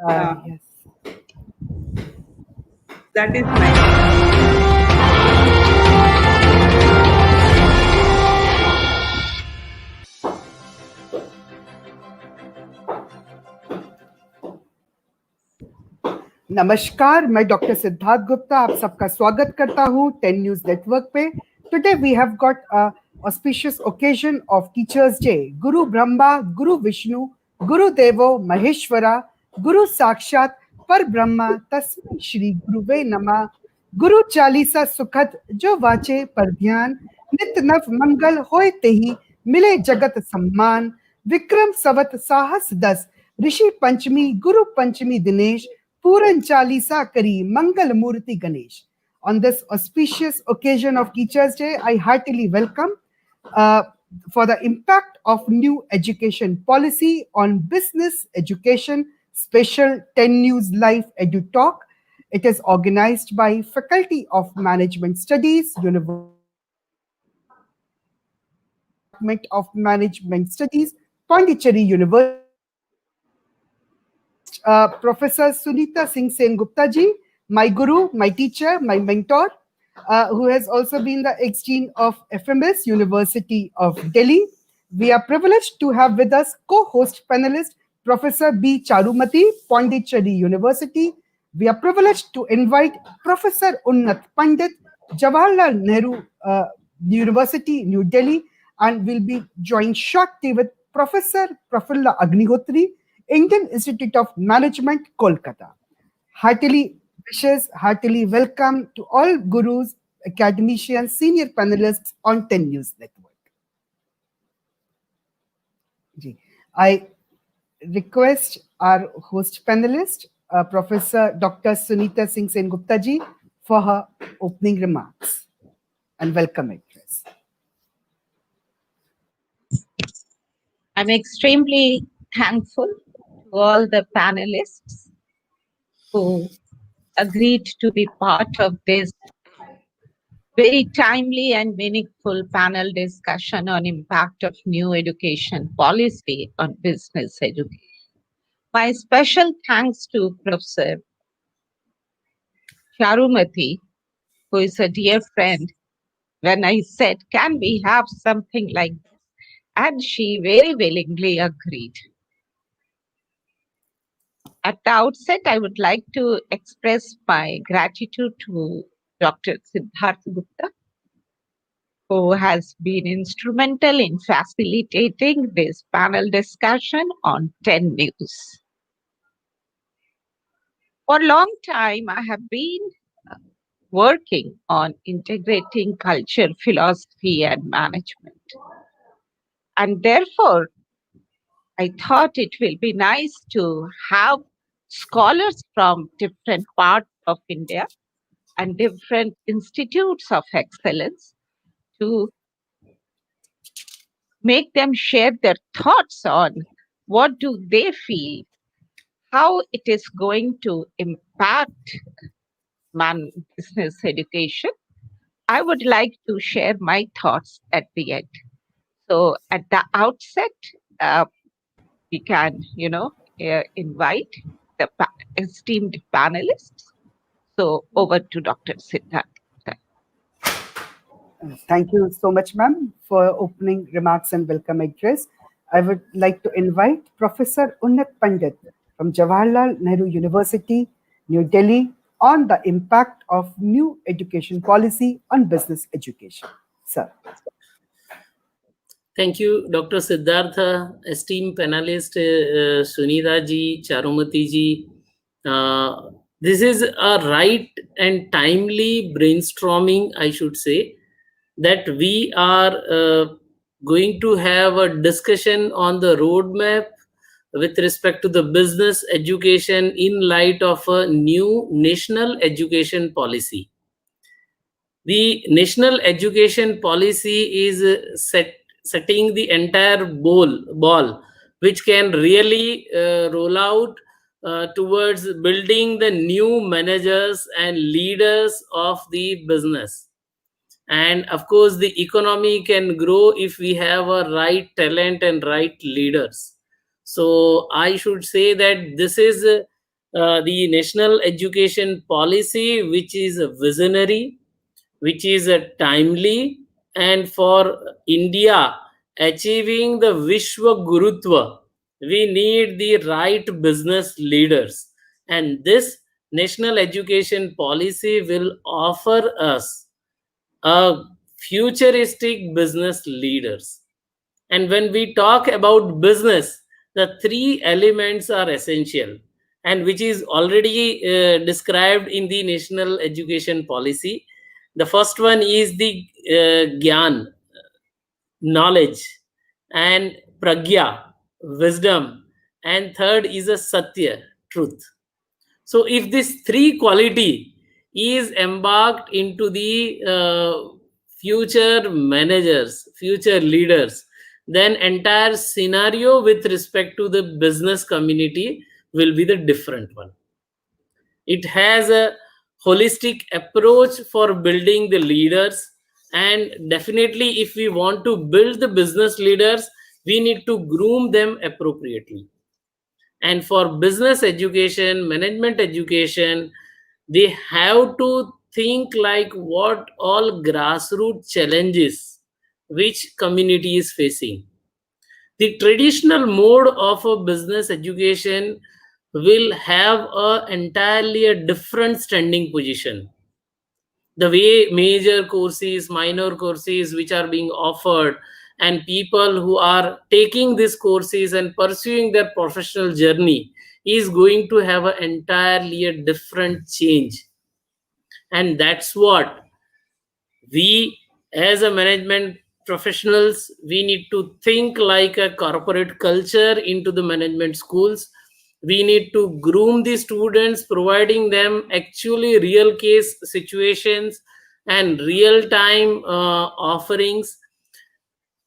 Yes. That is nice. नमस्कार, मैं doctor Siddharth Gupta आप सबका स्वागत करता हूँ 10 न्यूज नेटवर्क पे. Today we have got a auspicious occasion of Teachers Day. Guru Brahma, Guru Vishnu, Guru Devo Maheshwara, Guru Sakshat पर ब्रह्मा तस्मै श्री गुरुवे नमः. गुरु चालीसा सुखद जो वाचे पर ध्यान, नित्य नव मंगल होए तेहि मिले जगत सम्मान. विक्रम सवत साहस 10 ऋषि पंचमी गुरु पंचमी Dinesh, Puran Chalisa Kari Mangal Murti Ganesh. On this auspicious occasion of Teachers Day, I heartily welcome for the impact of new education policy on business education, special 10 News Live Edu Talk. It is organized by Faculty of Management Studies, Department of Management Studies, Pondicherry University. Professor Sunita Singh Sen Gupta ji, my guru, my teacher, my mentor, who has also been the ex-dean of FMS University of Delhi. We are privileged to have with us co-host panelist Professor B. Charumathi, Pondicherry University. We are privileged to invite Professor Unnat Pandit, Jawaharlal Nehru University, New Delhi, and we'll be joined shortly with Professor Prafulla Agnihotri, Indian Institute of Management, Kolkata. Heartily wishes, heartily welcome to all gurus, academicians, senior panelists on 10 News Network. I request our host panelist, Professor Dr. Sunita Singh Sen Gupta ji, for her opening remarks and welcome address. I'm extremely thankful to all the panelists who agreed to be part of this very timely and meaningful panel discussion on impact of new education policy on business education. My special thanks to Professor Charumathi, who is a dear friend, when I said, can we have something like this? And she very willingly agreed. At the outset, I would like to express my gratitude to Dr. Siddharth Gupta, who has been instrumental in facilitating this panel discussion on 10 News. For a long time, I have been working on integrating culture, philosophy, and management. And therefore, I thought it will be nice to have scholars from different parts of India and different institutes of excellence to make them share their thoughts on what do they feel, how it is going to impact business education. I would like to share my thoughts at the end. So at the outset, we can, invite the esteemed panelists. So over to Dr. Siddharth. Thank you so much, ma'am, for opening remarks and welcome address. I would like to invite Professor Unnat Pandit from Jawaharlal Nehru University, New Delhi, on the impact of new education policy on business education. Sir. Thank you, Dr. Siddhartha, esteemed panelist Sunita ji, Charumathi ji. This is a right and timely brainstorming, I should say, that we are going to have a discussion on the roadmap with respect to the business education in light of a new national education policy. The national education policy is setting the entire ball, which can really roll out towards building the new managers and leaders of the business. And of course, the economy can grow if we have a right talent and right leaders. So I should say that this is the national education policy, which is a visionary, which is a timely, and for India achieving the Vishwa Gurutva, we need the right business leaders. And this national education policy will offer us a futuristic business leaders. And when we talk about business, the three elements are essential, and which is already described in the national education policy. The first one is the gyan, knowledge, and pragya, wisdom, and third is a satya, truth. So if this three quality is embarked into the future managers, future leaders, then entire scenario with respect to the business community will be the different one. It has a holistic approach for building the leaders, and definitely if we want to build the business leaders, we need to groom them appropriately. And for business education, management education, they have to think like what all grassroots challenges which community is facing. The traditional mode of a business education will have a entirely a different standing position. The way major courses, minor courses which are being offered, and people who are taking these courses and pursuing their professional journey is going to have an entirely a different change. And that's what we as a management professionals, we need to think like a corporate culture into the management schools. We need to groom the students, providing them actually real case situations and real time offerings.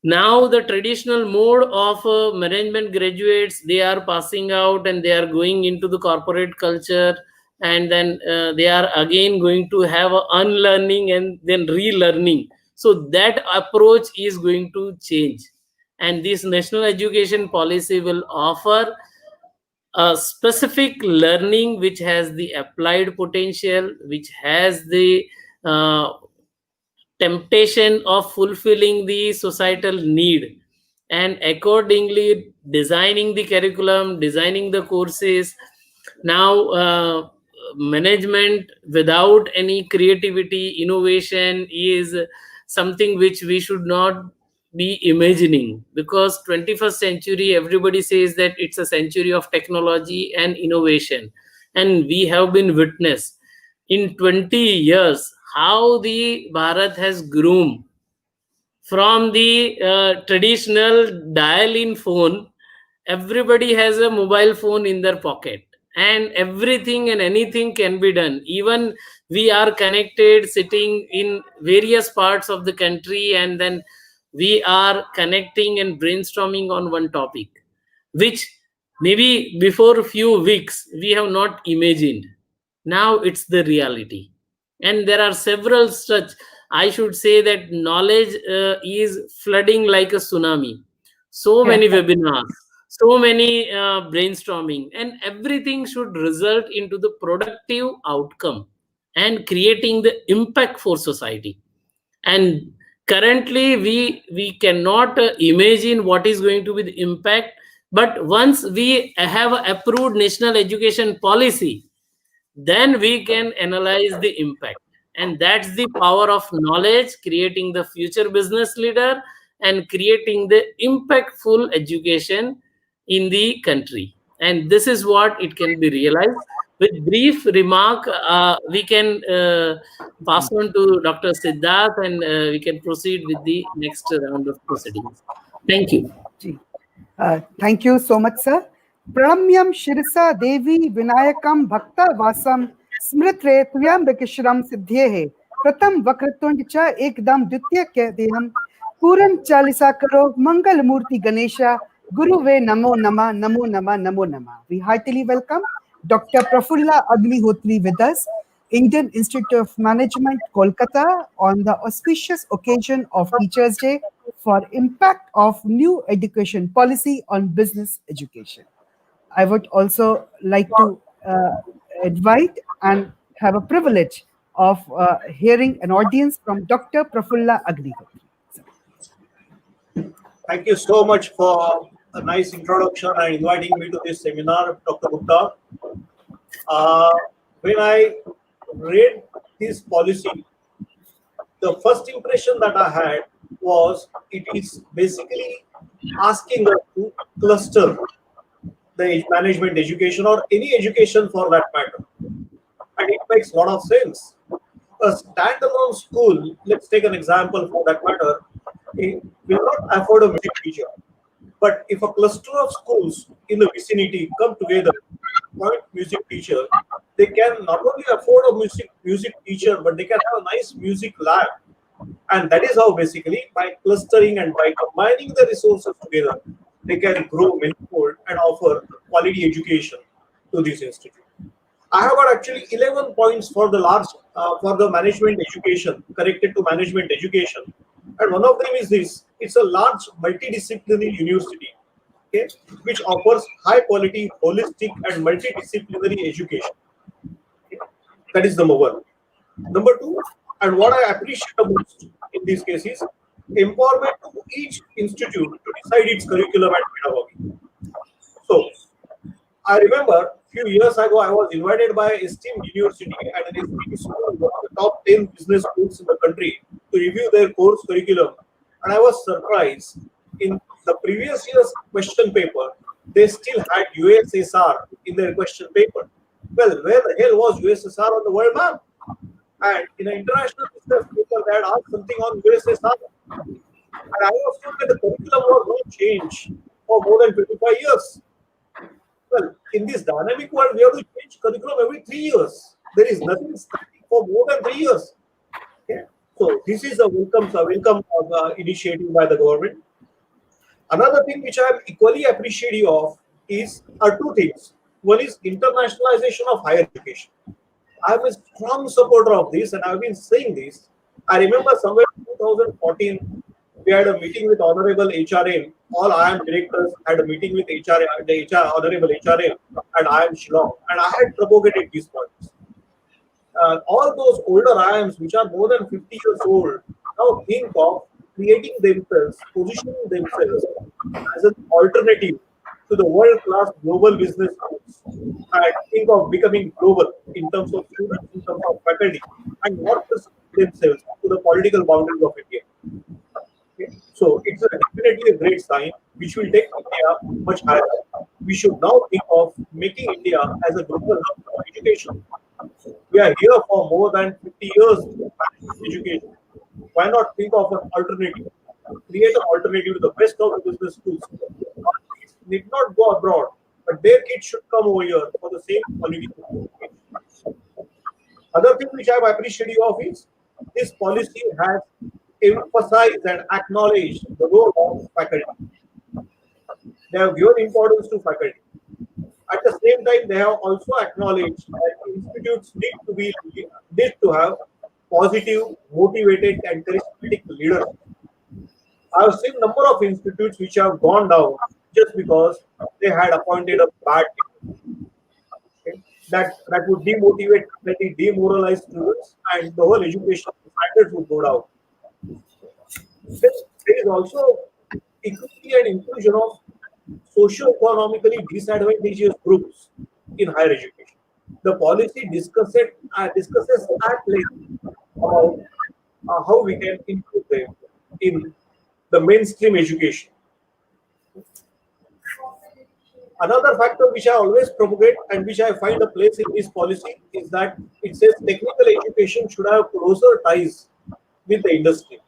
Now the traditional mode of management graduates, they are passing out and they are going into the corporate culture, and then they are again going to have a unlearning and then relearning. So that approach is going to change, and this national education policy will offer a specific learning which has the applied potential, which has the uh, temptation of fulfilling the societal need, and accordingly designing the curriculum, designing the courses. Now management without any creativity, innovation is something which we should not be imagining, because 21st century, everybody says that it's a century of technology and innovation, and we have been witness in 20 years how the Bharat has groomed from the traditional dial-in phone. Everybody has a mobile phone in their pocket, and everything and anything can be done. Even we are connected sitting in various parts of the country, and then we are connecting and brainstorming on one topic, which maybe before a few weeks we have not imagined. Now it's the reality. And there are several such, I should say that knowledge is flooding like a tsunami. So Yeah. many webinars, so many brainstorming, and everything should result into the productive outcome and creating the impact for society. And currently we cannot imagine what is going to be the impact, but once we have a approved national education policy, then we can analyze the impact. And that's the power of knowledge, creating the future business leader and creating the impactful education in the country. And this is what it can be realized. With brief remark, we can pass on to Dr. Siddharth, and we can proceed with the next round of proceedings. Thank you. Ji. Thank you so much, sir. Pranamyam Shirsa Devi Vinayakam Bhakta Vasam Smritre Tuyambakishram Siddhyehe Pratam Vakratund Cha Ekdam Ditya Kediyam Puran Chalisa Karo Mangal Murti Ganesha Guru Ve Namo Nama Namo Nama Namo Nama. We heartily welcome Dr. Prafulla Agnihotri with us, Indian Institute of Management, Kolkata, on the auspicious occasion of Teachers' Day for impact of new education policy on business education. I would also like to uh, invite and have a privilege of hearing an audience from Dr. Prafulla Agnihotri. Thank you so much for a nice introduction and inviting me to this seminar, Dr. Gupta. When I read this policy, the first impression that I had was it is basically asking us to cluster the management education or any education for that matter. And it makes a lot of sense. A standalone school, let's take an example for that matter, it will not afford a music teacher. But if a cluster of schools in the vicinity come together, appoint music teacher, they can not only afford a music teacher, but they can have a nice music lab. And that is how basically by clustering and by combining the resources together, they can grow manifold and offer quality education to this institute. I have got actually 11 points for the for the management education, corrected to management education. And one of them is this: it's a large multidisciplinary university, okay, which offers high quality, holistic, and multidisciplinary education. Okay. That is number one. Number two, and what I appreciate the most in these cases, empowerment to each institute to decide its curriculum and pedagogy. So, I remember a few years ago, I was invited by esteemed university and an esteemed school, one of the top 10 business schools in the country, to review their course curriculum. And I was surprised. In the previous year's question paper, they still had USSR in their question paper. Well, where the hell was USSR on the world map? And in an international business paper, they had asked something on USSR. And I was told that the curriculum was not changed for more than 25 years. Well, in this dynamic world, we have to change curriculum every 3 years. There is nothing static for more than 3 years. Okay? So this is a welcome initiative by the government. Another thing which I am equally appreciative of are two things. One is internationalization of higher education. I am a strong supporter of this, and I have been saying this. I remember somewhere in 2014, we had a meeting with Honorable HRM. All IIM directors had a meeting with Honorable HRM and IIM Shillong, and I had propagated these points. All those older IIMs, which are more than 50 years old, now think of creating themselves, positioning themselves as an alternative to the world-class global business schools, and think of becoming global in terms of students, in terms of faculty, and not just themselves to the political boundaries of India. Okay. So it's definitely a great sign which will take India much higher. We should now think of making India as a global hub for education. We are here for more than 50 years in education. Why not think of an alternative? Create an alternative to the best of the business schools. Our kids need not go abroad, but their kids should come over here for the same quality of education. Other thing which I am appreciative of is this policy has emphasized and acknowledged the role of faculty. They have given importance to faculty. At the same time, they have also acknowledged that institutes need to have positive, motivated, and charismatic leaders. I have seen number of institutes which have gone down just because they had appointed a bad team. Okay? That would demotivate, demoralize students, and the whole education standards would go down. There is also equity and inclusion of socio-economically disadvantaged groups in higher education. The policy discusses at length about how we can include them in the mainstream education. Another factor which I always propagate and which I find a place in this policy is that it says technical education should have closer ties with the industry.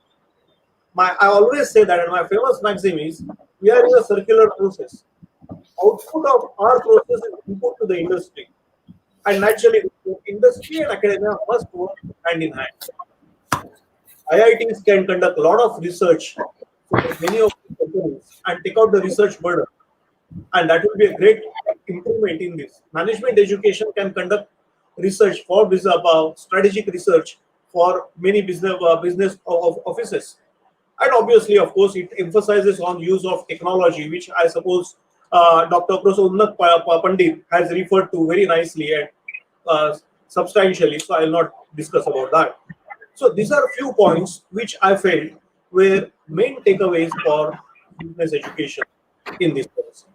I always say that, and my famous maxim is, we are in a circular process. Output of our process is input to the industry. And naturally, industry and academia must work hand in hand. IITs can conduct a lot of research for many of the companies and take out the research burden. And that will be a great improvement in this. Management education can conduct research for business, strategic research for many business offices. And obviously, of course, it emphasizes on use of technology, which I suppose Dr. Prasad Pandit has referred to very nicely and substantially, so I will not discuss about that. So these are a few points which I felt were main takeaways for business education in this policy.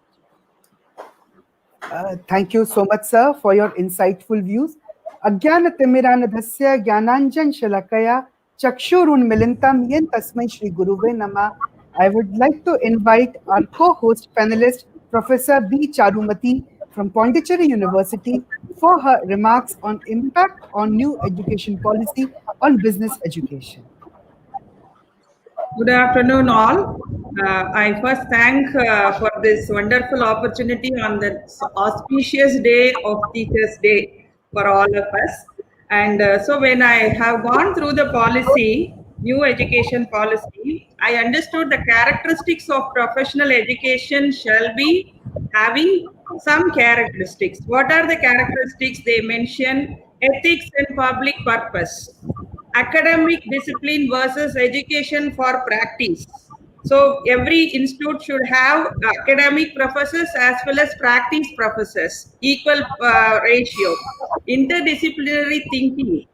Thank you so much, sir, for your insightful views. Ajnanatimirandhasya Jnananjan Shalakaya Chakshurunmilintam Yen Tasmai Shri Guruve Nama. I would like to invite our co-host panelist, Professor B. Charumathi from Pondicherry University, for her remarks on impact on new education policy on business education. Good afternoon, all. I first thank for this wonderful opportunity on the auspicious day of Teachers' Day for all of us. And so, when I have gone through the policy, new education policy, I understood the characteristics of professional education shall be having some characteristics. What are the characteristics? They mention ethics and public purpose, academic discipline versus education for practice. So every institute should have academic professors as well as practice professors, equal ratio. Interdisciplinary thinking,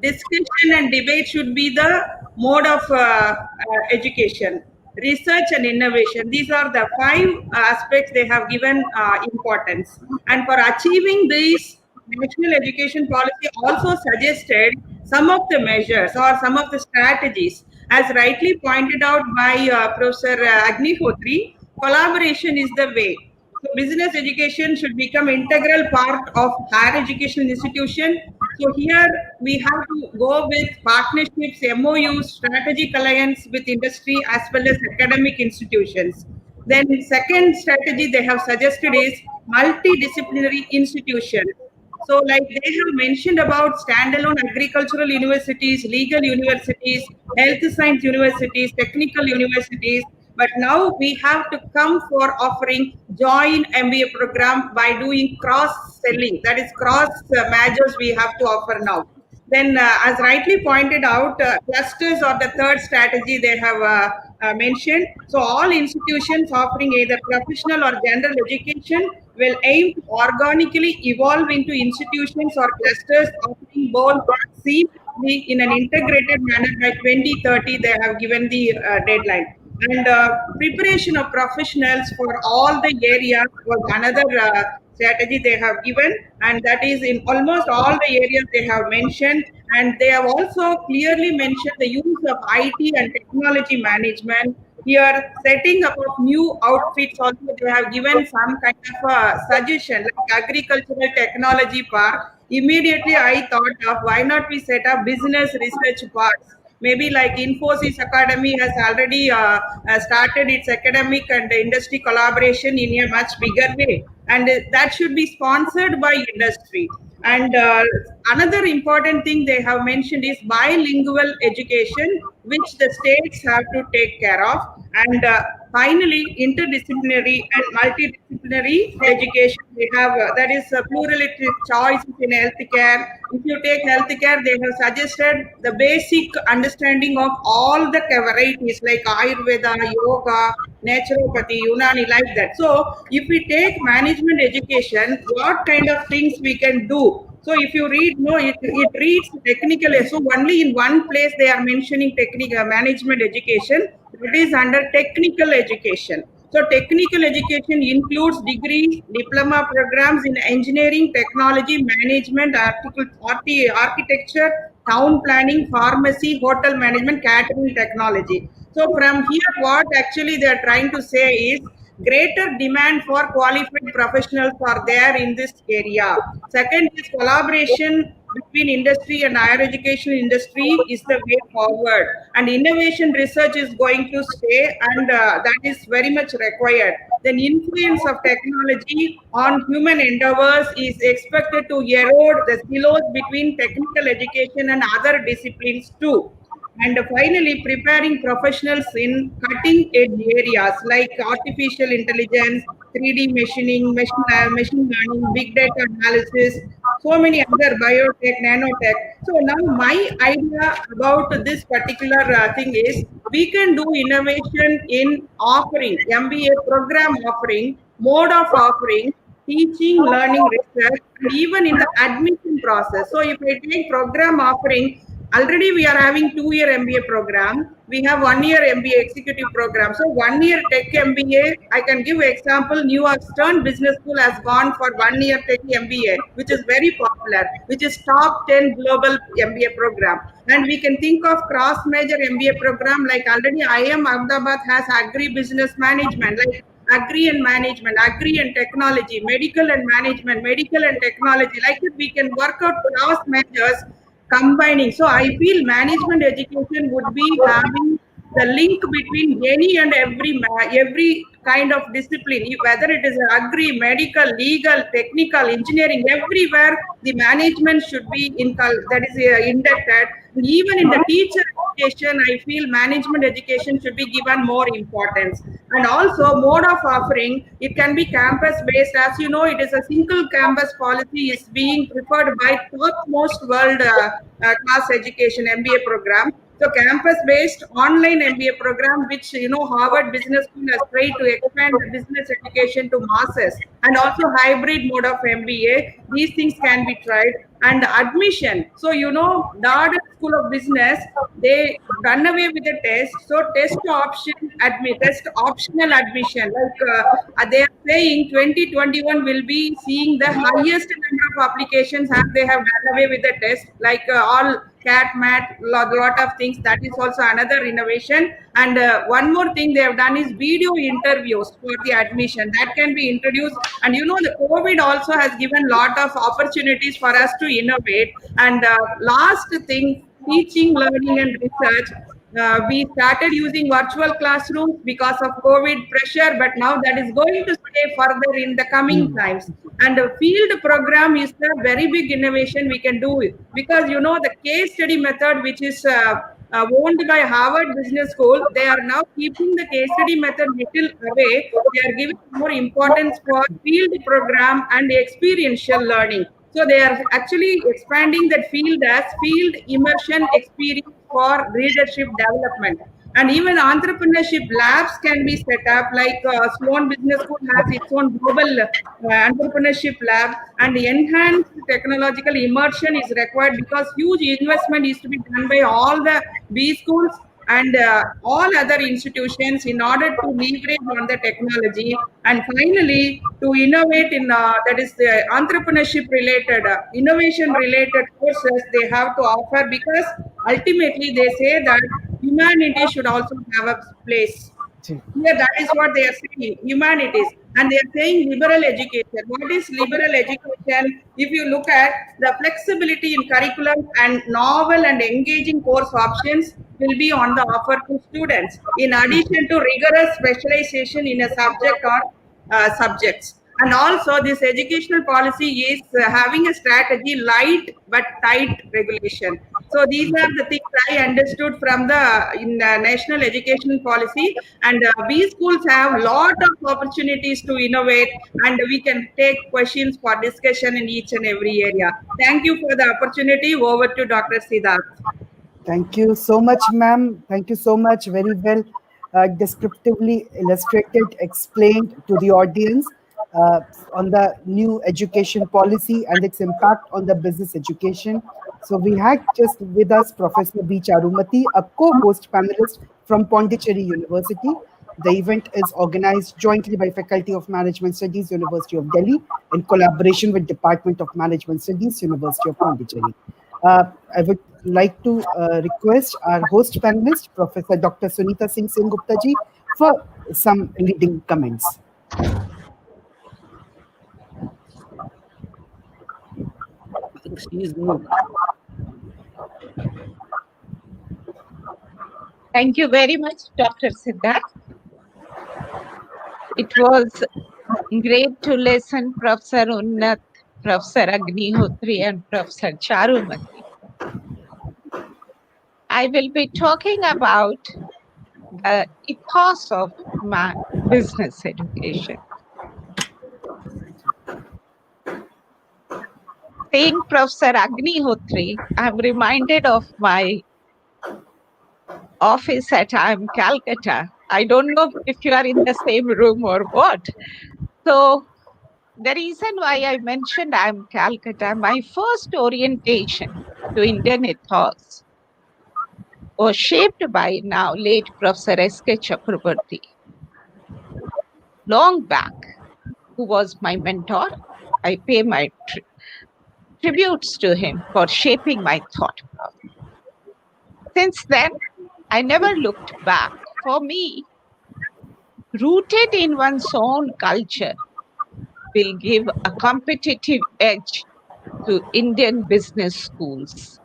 discussion and debate should be the mode of education. Research and innovation, these are the five aspects they have given importance. And for achieving these, national education policy also suggested some of the measures or some of the strategies. As rightly pointed out by Professor Agnihotri, collaboration is the way. So business education should become integral part of higher education institution. So here we have to go with partnerships, MOUs, strategic alliance with industry as well as academic institutions. Then second strategy they have suggested is multidisciplinary institution. So like they have mentioned about standalone agricultural universities, legal universities, health science universities, technical universities, but now we have to come for offering joint MBA program by doing cross selling. That is cross majors we have to offer now. Then, as rightly pointed out, clusters are the third strategy they have mentioned. So, all institutions offering either professional or general education will aim to organically evolve into institutions or clusters offering both seamlessly in an integrated manner by 2030. They have given the deadline. And preparation of professionals for all the areas was another strategy they have given, and that is in almost all the areas they have mentioned. And they have also clearly mentioned the use of IT and technology management. Here, setting up of new outfits also they have given some kind of suggestion like agricultural technology park. Immediately, I thought of why not we set up business research parks. Maybe like Infosys Academy has already started its academic and industry collaboration in a much bigger way, and that should be sponsored by industry. And another important thing they have mentioned is bilingual education, which the states have to take care of. And finally, interdisciplinary and multidisciplinary education. We have that is pluralistic choices in healthcare. If you take healthcare, they have suggested the basic understanding of all the varieties like Ayurveda, yoga, naturopathy, Unani, like that. So, if we take management education, what kind of things we can do? So if you read, no, it reads technical. So only in one place they are mentioning technical management education. That is under technical education. So technical education includes degrees, diploma programs in engineering, technology, management, architecture, town planning, pharmacy, hotel management, catering technology. So from here, what actually they are trying to say is greater demand for qualified professionals are there in this area. Second is collaboration between industry and higher education industry is the way forward. And innovation research is going to stay, and that is very much required. Then influence of technology on human endeavors is expected to erode the silos between technical education and other disciplines too. And finally, preparing professionals in cutting edge areas like artificial intelligence, 3D machining, machine learning, big data analysis, so many other biotech, nanotech. So now my idea about this particular thing is we can do innovation in offering MBA program offering mode of offering, teaching, learning, research, and even in the admission process. So if I take program offering, already we are having 2-year MBA program. We have 1-year MBA executive program. So 1-year tech MBA, I can give example, New York Stern Business School has gone for 1-year tech MBA, which is very popular, which is top 10 global MBA program. And we can think of cross-major MBA program like already IIM Ahmedabad has agri-business management, like agri and management, agri and technology, medical and management, medical and technology. Like that, we can work out cross majors combining. So I feel management education would be having the link between any and every kind of discipline, whether it is agri, medical, legal, technical, engineering, everywhere the management should be that is inducted. Even in the teacher education, I feel management education should be given more importance. And also mode of offering, it can be campus based. As you know, it is a single campus policy is being preferred by topmost world class education MBA program. So campus-based online MBA program, which Harvard Business School has tried to expand the business education to masses, and also hybrid mode of MBA. These things can be tried. And admission. So Darden School of Business, they done away with the test. So test optional admission. Like they are saying 2021 will be seeing the highest number of applications as they have done away with the test. Like all cat mat lot of things, that is also another innovation. And one more thing they have done is video interviews for the admission that can be introduced. And the COVID also has given lot of opportunities for us to innovate. And last thing, teaching, learning and research. We started using virtual classrooms because of COVID pressure, but now that is going to stay further in the coming times. And the field program is a very big innovation we can do it, because the case study method, which is owned by Harvard Business School, they are now keeping the case study method little away. They are giving more importance for field program and experiential learning. So they are actually expanding that field as field immersion experience for leadership development. And even entrepreneurship labs can be set up, like Sloan Business School has its own global entrepreneurship lab. And enhanced technological immersion is required because huge investment is to be done by all the B schools and all other institutions in order to leverage on the technology. And finally, to innovate in that is the entrepreneurship related, innovation related courses they have to offer, because ultimately they say that humanity should also have a place. Here, that is what they are saying, humanities. And they are saying liberal education. What is liberal education? If you look at the flexibility in curriculum and novel and engaging course options will be on the offer to students, in addition to rigorous specialization in a subject or subjects. And also, this educational policy is having a strategy light but tight regulation. So these are the things I understood from the national education policy. And we schools have lot of opportunities to innovate, and we can take questions for discussion in each and every area. Thank you for the opportunity. Over to Dr. Siddharth. Thank you so much, ma'am. Thank you so much. Very well descriptively illustrated, explained to the audience on the new education policy and its impact on the business education. So we had just with us Professor B. Charumathi, a co-host panelist from Pondicherry University. The event is organized jointly by Faculty of Management Studies, University of Delhi, in collaboration with Department of Management Studies, University of Pondicherry. I would like to request our host panelist, Professor Dr. Sunita Singh Sengupta ji, for some leading comments. Thank you very much, Dr. Siddharth. It was great to listen Professor Unnat, Professor Agnihotri, and Professor Charumathi. I will be talking about the ethos of my business education. Saying Professor Agnihotri, I'm reminded of my office at IIM Calcutta. I don't know if you are in the same room or what, So the reason why I mentioned I'm Calcutta, my first orientation to Indian ethos was shaped by now late Professor S.K. Chakraborty, long back, who was my mentor. I pay my tributes to him for shaping my thought process. Since then, I never looked back. For me, rooted in one's own culture will give a competitive edge to Indian business schools.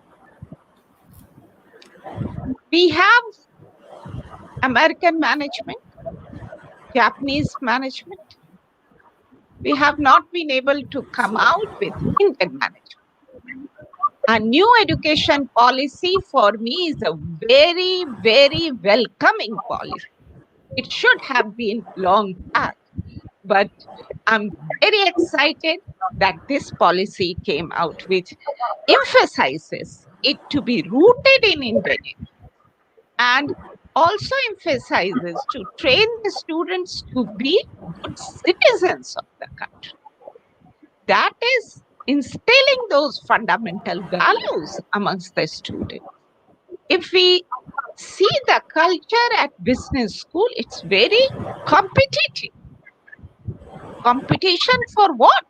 We have American management, Japanese management. We have not been able to come out with Indian management. A new education policy for me is a very, very welcoming policy. It should have been long back, but I'm very excited that this policy came out, which emphasizes it to be rooted in Indian and also emphasizes to train the students to be good citizens of the country. That is instilling those fundamental values amongst the students. If we see the culture at business school, it's very competitive. Competition for what?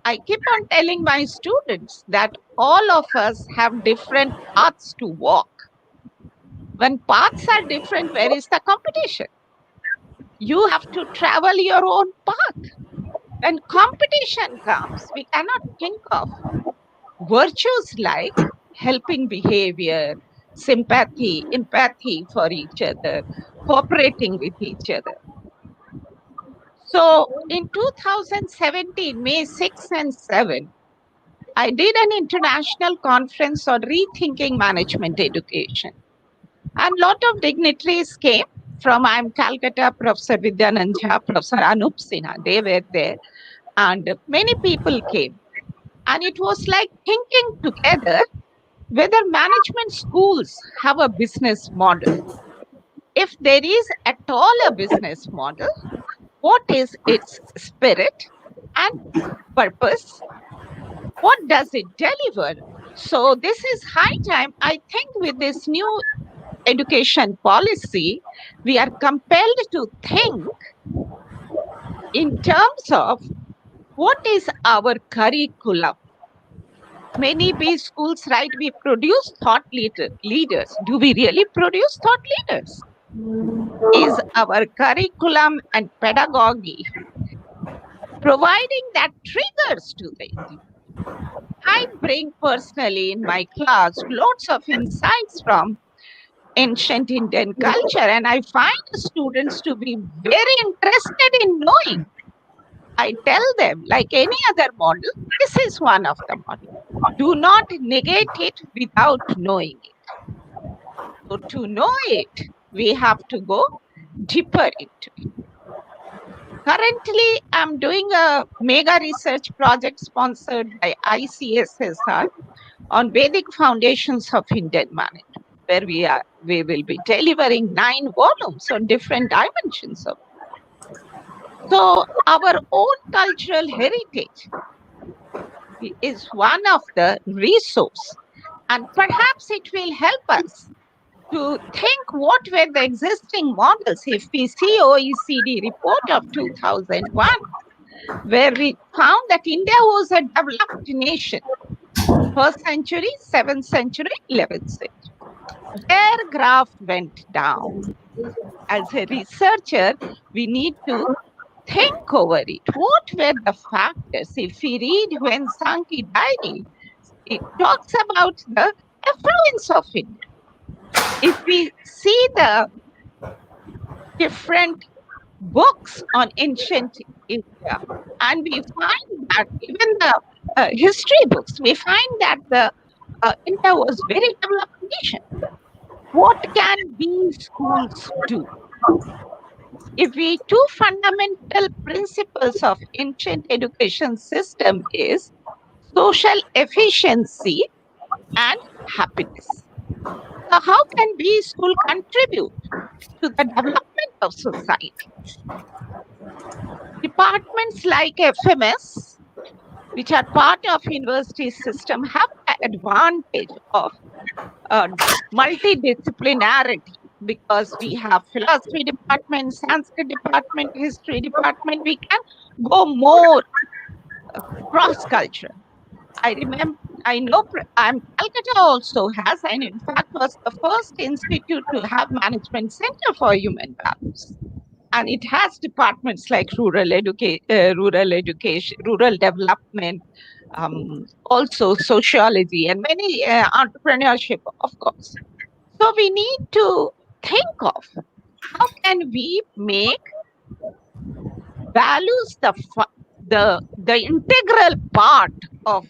I keep on telling my students that all of us have different paths to walk. When paths are different, where is the competition? You have to travel your own path. When competition comes, we cannot think of virtues like helping behavior, sympathy, empathy for each other, cooperating with each other. So in 2017, May 6 and 7, I did an international conference on rethinking management education. And a lot of dignitaries came from I'm Calcutta, Professor Vidyanand Jha, Professor Anup Sinha. They were there. And many people came. And it was like thinking together whether management schools have a business model. If there is at all a business model, what is its spirit and purpose? What does it deliver? So this is high time. I think with this new education policy, we are compelled to think in terms of what is our curriculum. Many B schools, right, we produce thought leaders. Do we really produce thought leaders? Is our curriculum and pedagogy providing that triggers to the individual? I bring personally in my class lots of insights from ancient Indian culture, and I find students to be very interested in knowing. I tell them, like any other model, this is one of the models. Do not negate it without knowing it. So to know it, we have to go deeper into it. Currently, I'm doing a mega research project sponsored by ICSSR on Vedic foundations of Indian management, where we will be delivering 9 volumes on different dimensions of it. So our own cultural heritage is one of the resource, and perhaps it will help us to think what were the existing models. If we see OECD report of 2001, where we found that India was a developed nation, 1st century, 7th century, 11th century. Their graph went down. As a researcher, we need to think over it. What were the factors? If we read when Sankey died, it talks about the affluence of India. If we see the different books on ancient India, and we find that even the history books, we find that the India was very developed nation. What can these schools do? If we two fundamental principles of ancient education system is social efficiency and happiness. So how can we school contribute to the development of society? Departments like FMS, which are part of university system, have the advantage of multidisciplinarity because we have philosophy department, Sanskrit department, history department. We can go more cross-cultural. I know, Calcutta also has, and in fact was the first institute to have management center for human values. And it has departments like rural education, rural development, also sociology, and many entrepreneurship, of course. So we need to think of how can we make values the integral part of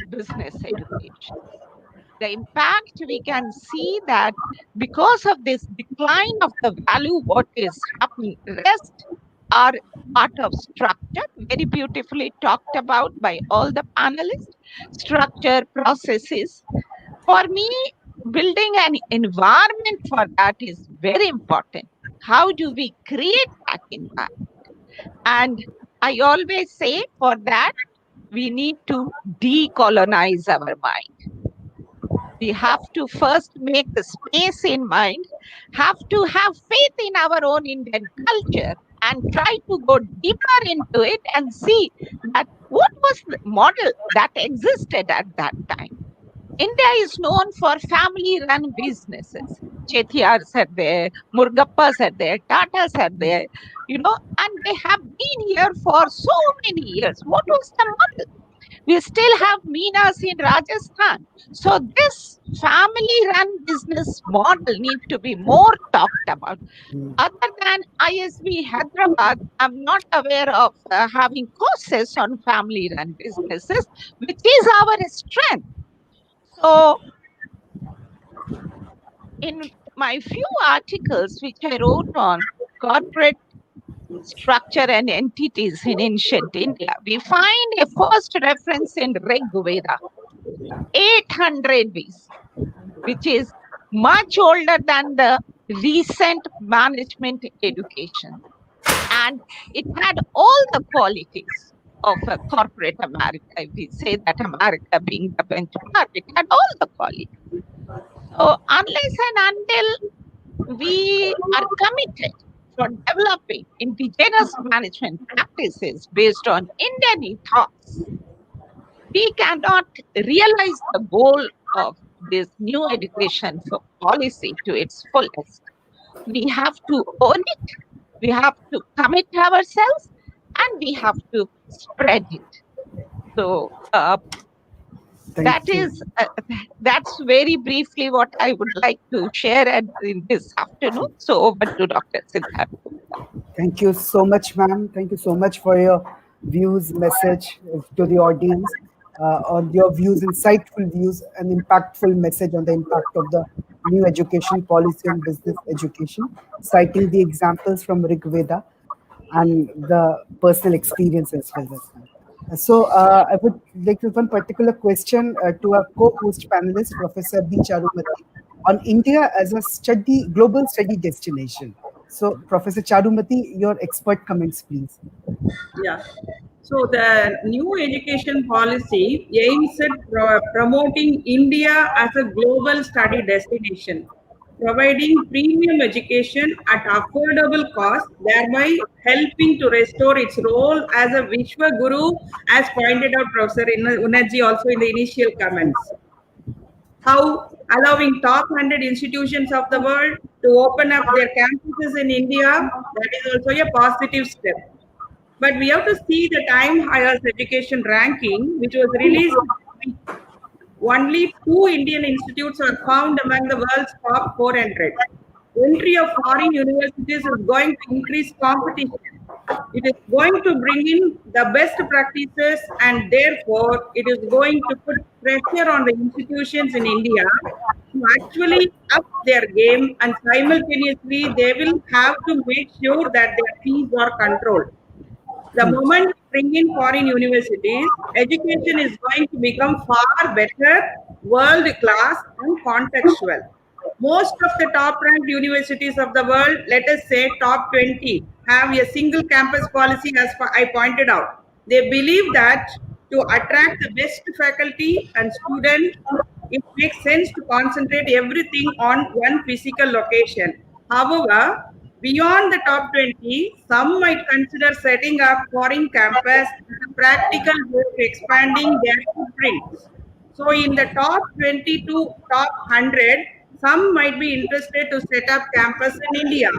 business education. The impact, we can see that because of this decline of the value, what is happening, rest are part of structure, very beautifully talked about by all the panelists. Structure, processes. For me, building an environment for that is very important. How do we create that environment? And I always say for that, we need to decolonize our mind. We have to first make the space in mind, have to have faith in our own Indian culture, and try to go deeper into it and see that what was the model that existed at that time. India is known for family-run businesses. Chetiyars are there, Murgappas are there, Tatas are there, and they have been here for so many years. What was the model? We still have Meenas in Rajasthan. So this family-run business model needs to be more talked about. Other than ISB Hyderabad, I'm not aware of having courses on family-run businesses, which is our strength. So in my few articles which I wrote on corporate structure and entities in ancient India, we find a first reference in Rig Veda, 800 BC, which is much older than the recent management education. And it had all the qualities of a corporate America. If we say that America being the benchmark, it had all the qualities. So unless and until we are committed for developing indigenous management practices based on Indian ethos, we cannot realize the goal of this new education for policy to its fullest. We have to own it, we have to commit ourselves, and we have to spread it. So that's very briefly what I would like to share in this afternoon. So over to Dr. Siddharth. Thank you so much, ma'am. Thank you so much for your views, message to the audience, on your views, insightful views, and impactful message on the impact of the new education policy on business education, citing the examples from Rig Veda and the personal experience as well. So I would like to one particular question to our co-host panelist, Professor B. Charumathi, on India as a global study destination. So, Professor Charumathi, your expert comments, please. Yeah. So the new education policy aims at promoting India as a global study destination, providing premium education at affordable cost, thereby helping to restore its role as a Vishwa Guru, as pointed out Professor Unaji also in the initial comments. How allowing top 100 institutions of the world to open up their campuses in India, that is also a positive step. But we have to see the Time Higher Education ranking, which was released. Only 2 Indian institutes are found among the world's top 400. Entry of foreign universities is going to increase competition. It is going to bring in the best practices, and therefore it is going to put pressure on the institutions in India to actually up their game, and simultaneously they will have to make sure that their fees are controlled. The moment we bring in foreign universities, education is going to become far better, world class, and contextual. Most of the top ranked universities of the world, let us say top 20, have a single campus policy, as I pointed out. They believe that to attract the best faculty and students, it makes sense to concentrate everything on one physical location. However, beyond the top 20, some might consider setting up foreign campus as a practical way of expanding their footprints. So in the top 20 to top 100, some might be interested to set up campus in India.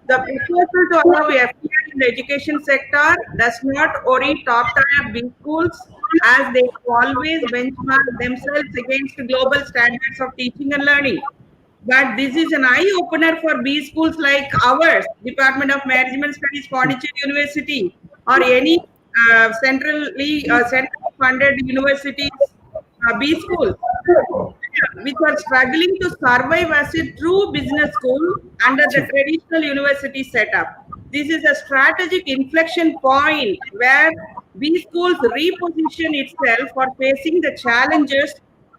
The proposal to allow FDI in the education sector does not worry top tier B schools, as they always benchmark themselves against global standards of teaching and learning. But this is an eye opener for B schools like ours, Department of Management Studies, Pondicherry University, or any centrally funded universities, B schools, which are struggling to survive as a true business school under the traditional university setup. This is a strategic inflection point where B schools reposition itself for facing the challenges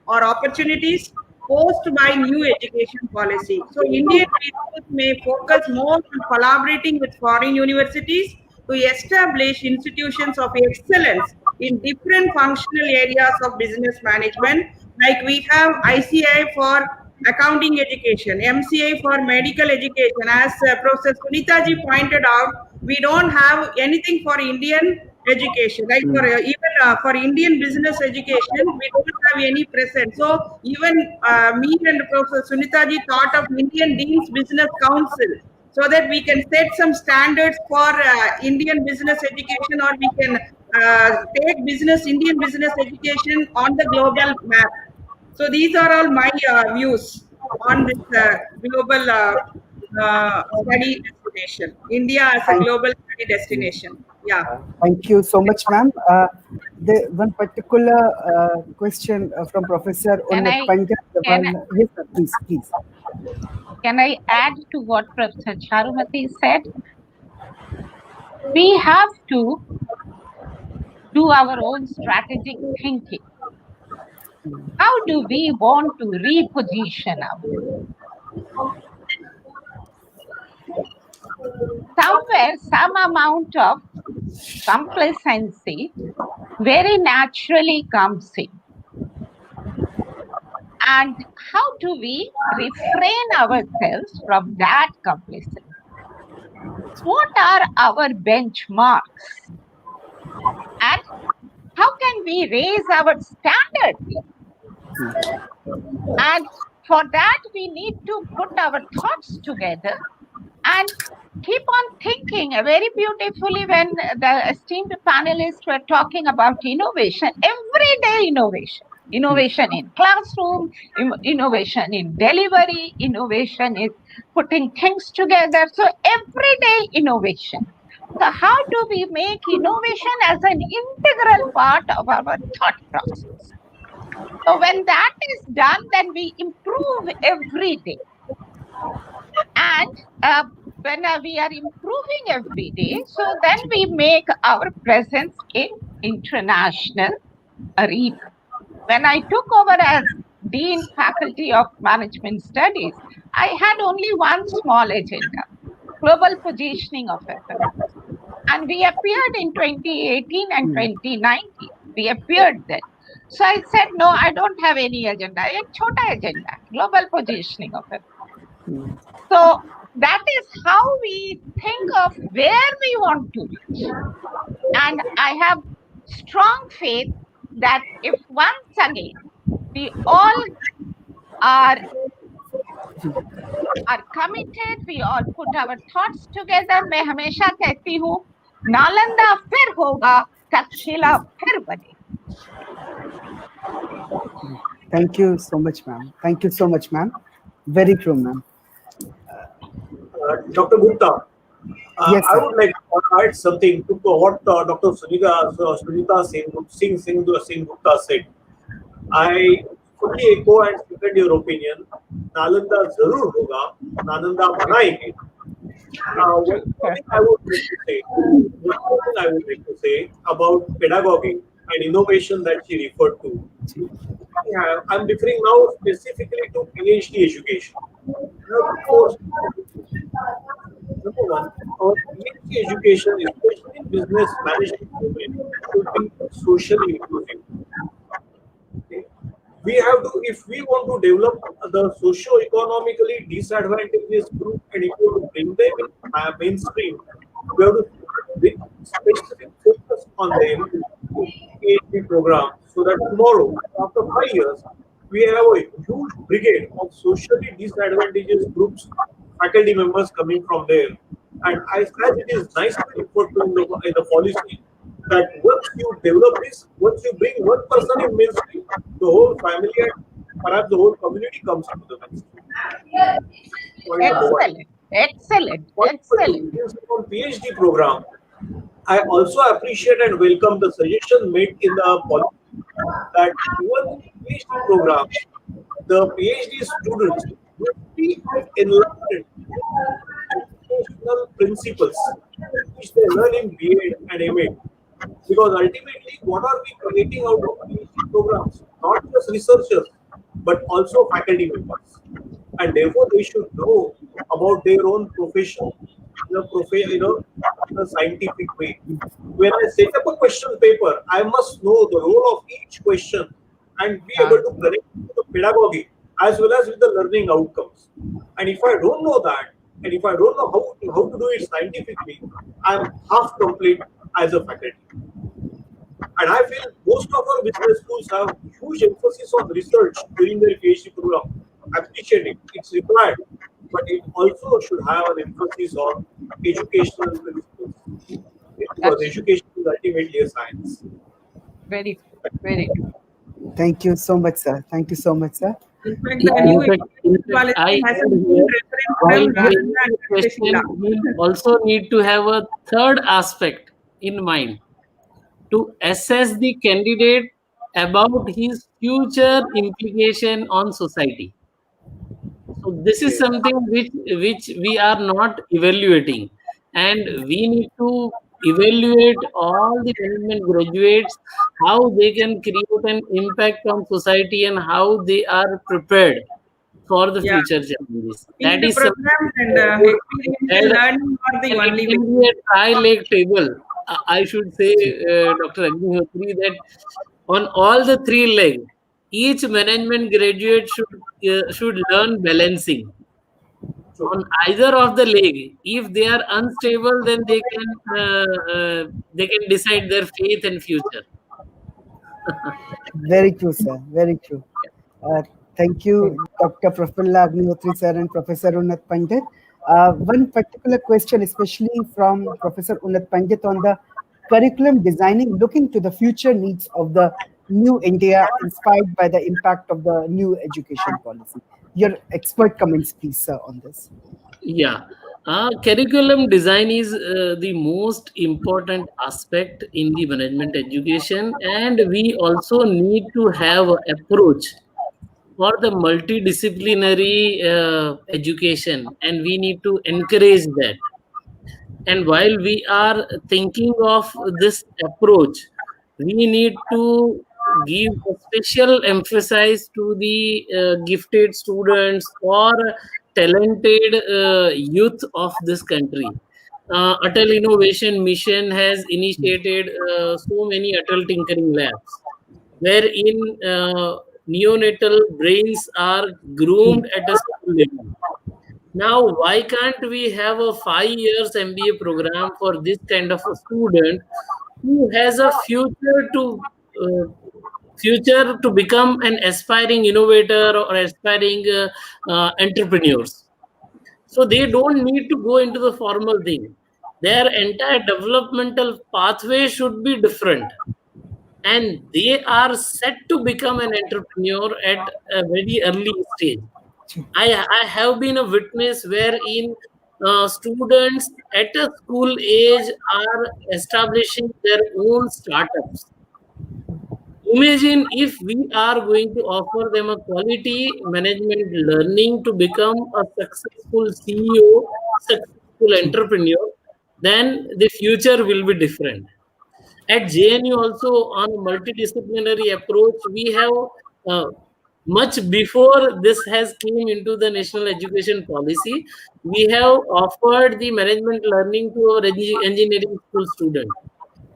or opportunities posed by new education policy. So Indian B schools may focus more on collaborating with foreign universities to establish institutions of excellence in different functional areas of business management, like we have ICI for accounting education, MCI for medical education. As Professor Sunita ji pointed out, we don't have anything for Indian education, right? For even for Indian business education, we don't have any present. So even me and Professor Sunita ji thought of Indian Dean's Business Council, so that we can set some standards for Indian business education, or we can take Indian business education on the global map. So these are all my views on this global study destination. India as a global study destination. Yeah. Thank you so much, ma'am. The one particular question from Professor Unnat Pandya. Yes, sir, please. Can I add to what Professor Charumathi said? We have to do our own strategic thinking. How do we want to reposition ourselves? Somewhere, some amount of complacency very naturally comes in. And how do we refrain ourselves from that complacency? What are our benchmarks? And how can we raise our standards? And for that, we need to put our thoughts together and keep on thinking very beautifully. When the esteemed panelists were talking about innovation, everyday innovation in classroom, innovation in delivery, innovation in putting things together. So everyday innovation. So how do we make innovation as an integral part of our thought process? So when that is done, then we improve every day. And when we are improving every day, so then we make our presence in international arena. When I took over as Dean Faculty of Management Studies, I had only one small agenda: global positioning of FMS. And we appeared in 2018 and 2019. We appeared then. So I said, no, I don't have any agenda. A chota agenda, global positioning of FMS. So that is how we think of where we want to reach. And I have strong faith that if once again we all are committed, we all put our thoughts together, मैं हमेशा कहती हूँ, नालंदा फिर होगा, तक्षशिला फिर बने. Thank you so much, ma'am. Thank you so much, ma'am. Very true, ma'am. Dr. Gupta, yes, I would like to add something to what Dr. Sunita Singh Gupta said. I fully echo and second your opinion. Nalanda zarur hoga, Nalanda banayenge. One thing I would like to say about pedagogy and innovation that she referred to. I'm referring now specifically to PhD education. Of course, Number one, our PhD education, especially in business management domain, should be socially inclusive. Okay? We have to, if we want to develop the socio-economically disadvantaged group and if we want to bring them in mainstream, we have to bring specific focus on them in PhD program so that tomorrow, after 5 years, we have a huge brigade of socially disadvantaged groups, faculty members coming from there. And as it is nicely referred to in the policy, that once you develop this, once you bring one person in mainstream, the whole family and perhaps the whole community comes into the mainstream. Point number one. Excellent, excellent, Point number two, excellent. in terms of PhD program, I also appreciate and welcome the suggestion made in the policy that even in PhD programs, the PhD students will be enlightened educational principles which they learn in B.Ed and M.Ed. Because ultimately, what are we creating out of PhD programs? Not just researchers, but also faculty members. And therefore, they should know about their own profession in a scientific way. When I set up a question paper, I must know the role of each question and be able to connect it to the pedagogy as well as with the learning outcomes. And if I don't know that, and if I don't know how to do it scientifically, I'm half complete as a faculty. And I feel most of our business schools have huge emphasis on research during their PhD program. I appreciate it. It's required. But it also should have an emphasis on educational principles. Because education is ultimately a science. Very true, very true. Thank you so much, sir. Thank you so much, sir. In fact, the new education policy I has a add new here, reference while from raising Nalanda the and question, Takshashila. we also need to have a third aspect in mind to assess the candidate about his future implication on society. So this is something which we are not evaluating, and we need to evaluate all the management graduates how they can create an impact on society and how they are prepared for the Yeah, future challenges. That field is something programs and experiential and, learning are the and it only way. can be a tri-leg table. I should say, Dr. Agnihotri, that on all the three legs, each management graduate should learn balancing So, on either of the leg. If they are unstable, then they can decide their faith and future. Very true, sir. Very true. Uh, Thank you, Dr. Prafulla Agnihotri, sir, and Professor Unnat Pandit. One particular question, especially from Professor Unnat Pandit, on the curriculum designing, looking to the future needs of the new India, inspired by the impact of the new education policy. Your expert comments, please, sir, on this. Yeah. Curriculum design is the most important aspect in the management education, and we also need to have an approach for the multidisciplinary education, and we need to encourage that. And while we are thinking of this approach, we need to give a special emphasis to the gifted students or talented youth of this country. Atal Innovation Mission has initiated so many Atal Tinkering Labs, wherein neonatal brains are groomed at a school level. Now, why can't we have a 5 years MBA program for this kind of a student who has a future to become an aspiring innovator or aspiring entrepreneurs? So they don't need to go into the formal thing. Their entire developmental pathway should be different, and they are set to become an entrepreneur at a very early stage. I have been a witness wherein students at a school age are establishing their own startups. Imagine if we are going to offer them a quality management learning to become a successful CEO, successful entrepreneur, then the future will be different. At JNU also, on a multidisciplinary approach, we have much before this has came into the national education policy, we have offered the management learning to our engineering school students,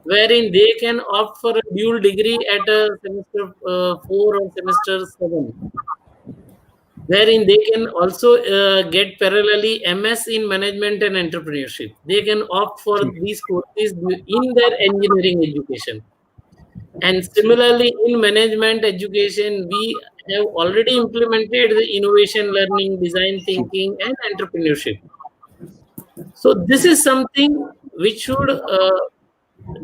wherein they can opt for a dual degree at a semester 4 or semester 7, wherein they can also get parallelly MS in management and entrepreneurship. They can opt for these courses in their engineering education. And similarly, in management education, we have already implemented the innovation learning, design thinking, and entrepreneurship. So this is something which should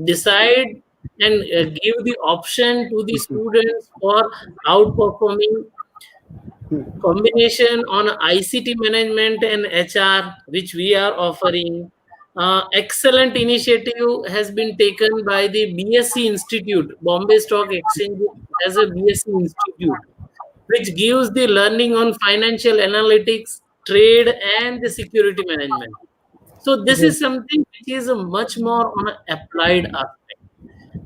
decide and give the option to the students for outperforming combination on ICT management and HR, which we are offering. Excellent initiative has been taken by the BSc Institute. Bombay Stock Exchange has a BSc Institute, which gives the learning on financial analytics, trade, and the security management. So this is something which is a much more on an applied aspect.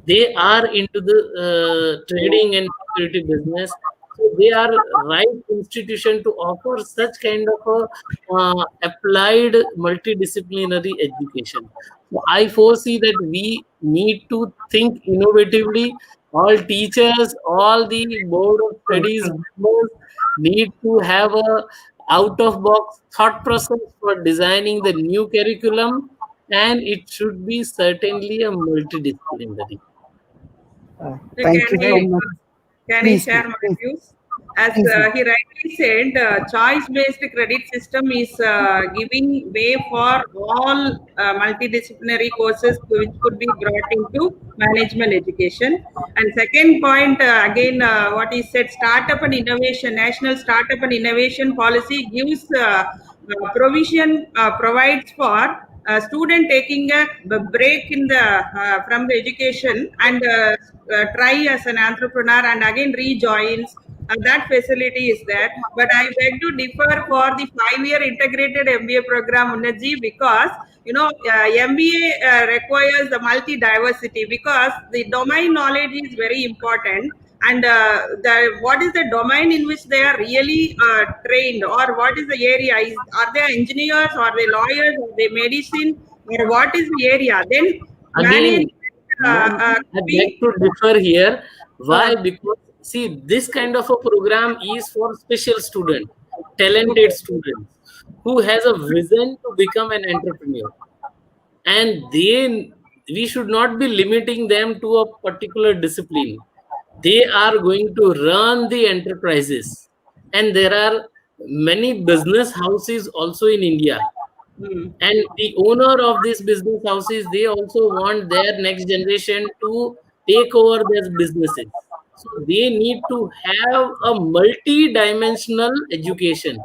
They are into the trading and security business, so they are right institution to offer such kind of a applied multidisciplinary education. So I foresee that we need to think innovatively. All teachers, all the board of studies members need to have a out of box thought process for designing the new curriculum, and it should be certainly a multidisciplinary. Thank you so much. Can I Please, share my please, views? As please. he rightly said, choice-based credit system is giving way for all multidisciplinary courses which could be brought into management education. And second point, again, what he said, startup and innovation, national startup and innovation policy gives provision, provides for a student taking a break in the from the education and try as an entrepreneur and again rejoins. That facility is there, but I beg to differ for the 5-year integrated MBA program, Unaji, because MBA requires the multi diversity because the domain knowledge is very important, and what is the domain in which they are really trained, or what is the area? Are they engineers, or are they lawyers, or they medicine, or what is the area? Then Again, manage. ma'am, I beg Be to differ here. uh, Why? Because see, this kind of a program is for special student, talented okay. students who has a vision to become an entrepreneur, and we should not be limiting them to a particular discipline. They are going to run the enterprises, and there are many business houses also in India, Hmm. and the owner of these business houses, they also want their next generation to take over their businesses. So they need to have a multi-dimensional education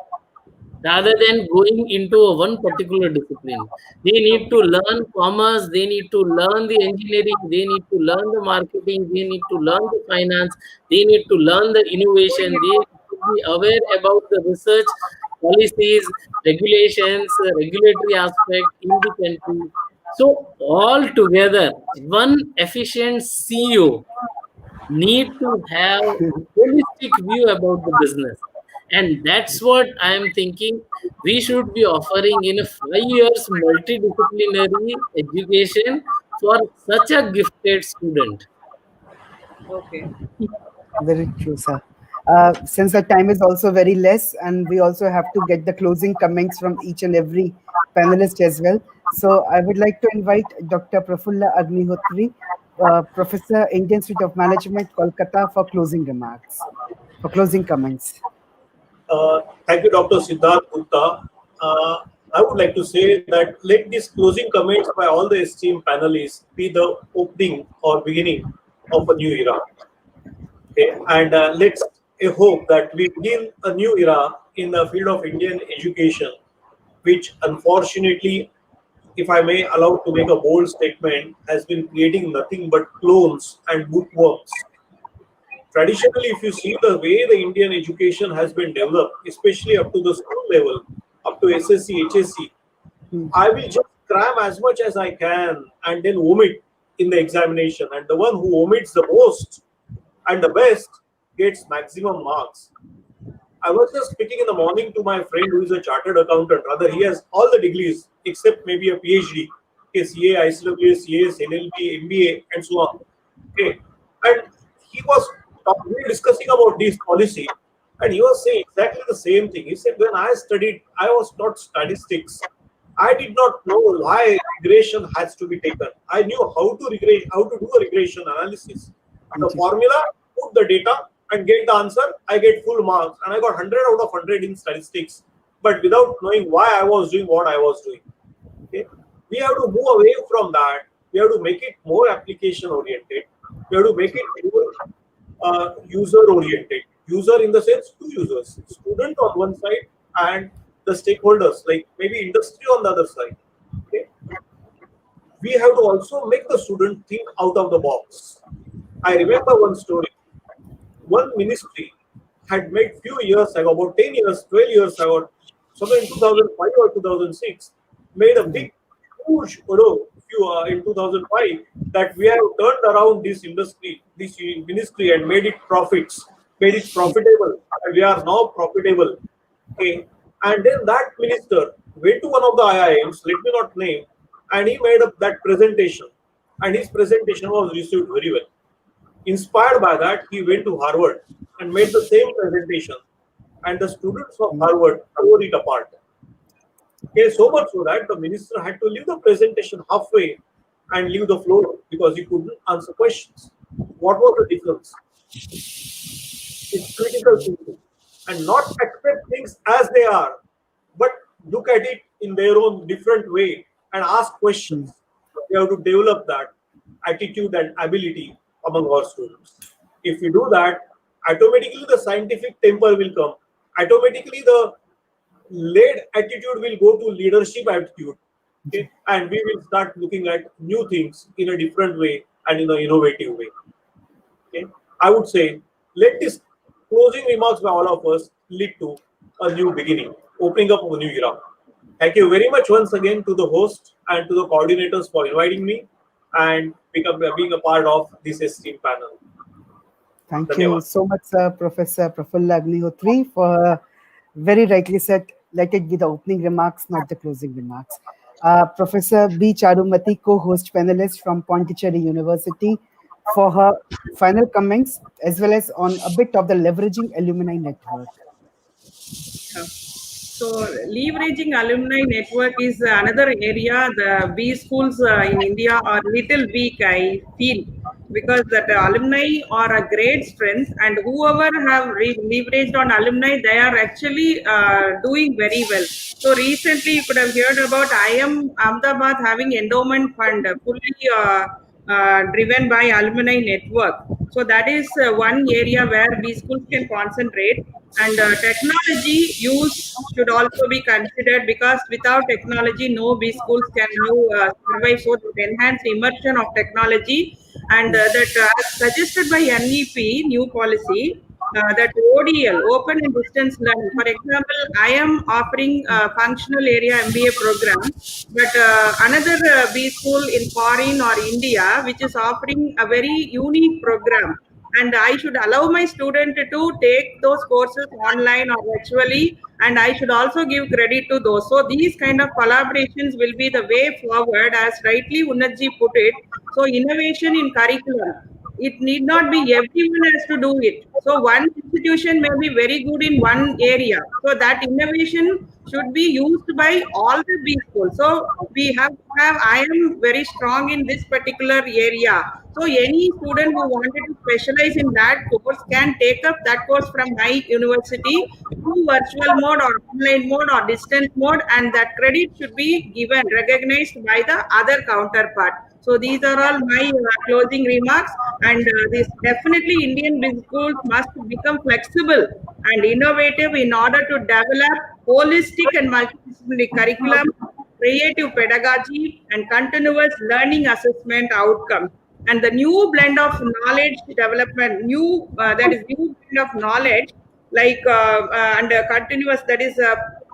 rather than going into a one particular discipline. They need to learn commerce, they need to learn the engineering, they need to learn the marketing, they need to learn the finance, they need to learn the innovation, they should be aware about the research policies, regulations, regulatory aspect in the country. So all together, one efficient CEO need to have holistic view about the business, and that's what I am thinking we should be offering in a 5 years multidisciplinary education for such a gifted student. Okay. Very true, sir. Since the time is also very less, and we also have to get the closing comments from each and every panelist as well. So I would like to invite Dr. Prafulla Agnihotri, Professor, Indian Institute of Management, Kolkata, for closing remarks, for closing comments. Thank you, Dr. Siddharth Gupta. I would like to say that let these closing comments by all the esteemed panelists be the opening or beginning of a new era. Okay, and let's hope that we begin a new era in the field of Indian education, which unfortunately, if I may allow to make a bold statement, has been creating nothing but clones and bookworms. Traditionally, if you see the way the Indian education has been developed, especially up to the school level, up to SSC, HSC, I will just cram as much as I can and then omit in the examination. And the one who omits the most and the best gets maximum marks. I was just speaking in the morning to my friend who is a chartered accountant. Rather, he has all the degrees except maybe a PhD. Okay, CA, ICWS, CAS, LLB, MBA, and so on. Okay, and he was we were discussing about this policy, and he was saying exactly the same thing. He said, when I studied, I was taught statistics. I did not know why regression has to be taken. I knew how to do a regression analysis. The formula, put the data, and get the answer. I get full marks, and I got 100 out of 100 in statistics. But without knowing why I was doing what I was doing. Okay, we have to move away from that. We have to make it more application oriented. We have to make it more user oriented. User in the sense two users, student on one side and the stakeholders like maybe industry on the other side. Okay, we have to also make the student think out of the box. I remember one story. One ministry had made few years ago, about 10 years, 12 years ago, somewhere in 2005 or 2006, made a big, huge, in 2005 that we have turned around this industry, this ministry, and made it profits, made it profitable, and we are now profitable. Okay, and then that minister went to one of the IIMs, let me not name, and he made up that presentation, and his presentation was received very well. Inspired by that, he went to Harvard and made the same presentation, and the students of Harvard tore it apart. Okay, so much so that the minister had to leave the presentation halfway and leave the floor because he couldn't answer questions. What was the difference? It's critical thinking and not accept things as they are, but look at it in their own different way and ask questions. We have to develop that attitude and ability among our students. If we do that, automatically the scientific temper will come. Automatically the led attitude will go to leadership attitude. Okay? And we will start looking at new things in a different way and in an innovative way. Okay? I would say, let this closing remarks by all of us lead to a new beginning, opening up a new era. Thank you very much once again to the host and to the coordinators for inviting me and being a part of this esteemed panel. Thank you so much, sir, Professor Prafulla Agnihotri, for very rightly said, let it be the opening remarks, not the closing remarks. Professor B. Charumathi, co-host panelist from Pondicherry University, for her final comments, as well as on a bit of the leveraging alumni network. So leveraging alumni network is another area. The B schools in India are little weak, I feel, because that alumni are a great strength, and whoever have leveraged on alumni, they are actually doing very well. So recently, you could have heard about IIM Ahmedabad having endowment fund fully driven by alumni network. So that is one area where B schools can concentrate. And technology use should also be considered, because without technology, no B schools can now survive. So the enhanced immersion of technology, and that as suggested by NEP new policy, that ODL, open and distance learning. For example, I am offering a functional area MBA program, but another B school in foreign or India, which is offering a very unique program, and I should allow my student to take those courses online or virtually, and I should also give credit to those. So these kind of collaborations will be the way forward, as rightly Unnatji put it. So innovation in curriculum, it need not be everyone has to do it. So one institution may be very good in one area, so that innovation should be used by all the B schools. So we have to have, I am very strong in this particular area. So any student who wanted to specialize in that course can take up that course from my university through virtual mode or online mode or distance mode, and that credit should be given, recognized by the other counterpart. So these are all my closing remarks, and this definitely Indian business schools must become flexible and innovative in order to develop holistic and multidisciplinary curriculum, creative pedagogy, and continuous learning assessment outcomes. And the new blend of knowledge development, new blend of knowledge, like and continuous, that is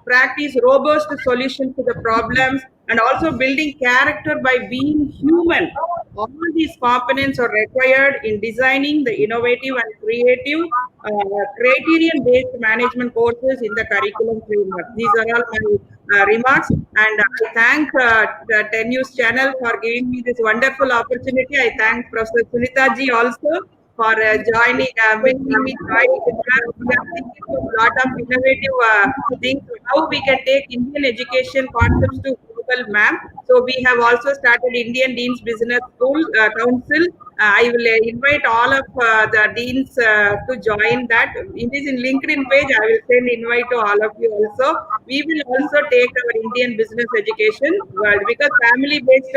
practice robust solutions to the problems, and also building character by being human. all these components are required in designing the innovative and creative criterion-based management courses in the curriculum framework. These are all my remarks, and I thank the 10 News channel for giving me this wonderful opportunity. I thank Professor Sunita ji also for making me join with her. We are thinking of a lot of innovative things, how we can take Indian education concepts to global map. So we have also started Indian Deans Business School Council. I will invite all of the deans to join that. It is in LinkedIn page. I will send invite to all of you also. We will also take our Indian business education world, because family-based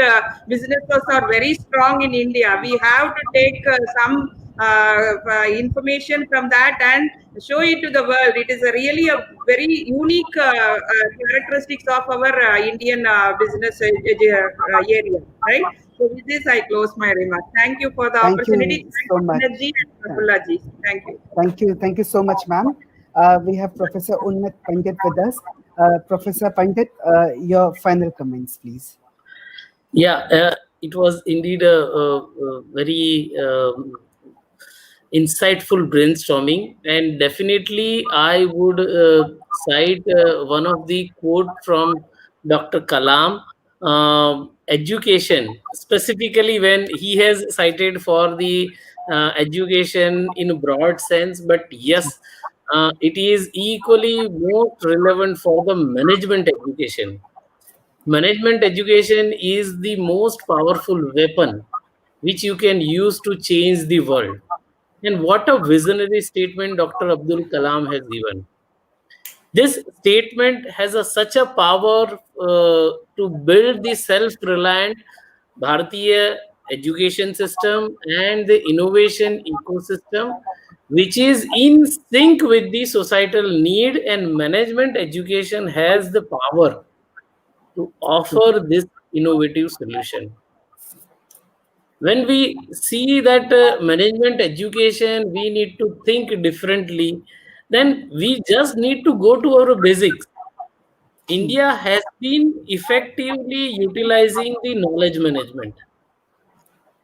businesses are very strong in India. We have to take some information from that and show it to the world. It is really a very unique characteristics of our Indian business area, right? So with this, I close my remarks. Thank you for the Thank opportunity. you Thank so you, much. Synergy and Prafulla ji. Thank you. Thank you so much, ma'am. We have Professor Unnat Pandit with us. Professor Pandit, your final comments, please. Yeah, it was indeed a very insightful brainstorming, and definitely I would cite one of the quote from Dr. Kalam. Education, specifically when he has cited for the education in a broad sense, but yes, it is equally most relevant for the management education. Management education is the most powerful weapon which you can use to change the world. And what a visionary statement Dr. Abdul Kalam has given. This statement has such a power to build the self reliant Bharatiya education system and the innovation ecosystem, which is in sync with the societal need, and management education has the power to offer this innovative solution. When we see that management education, we need to think differently, then we just need to go to our basics. India has been effectively utilizing the knowledge management.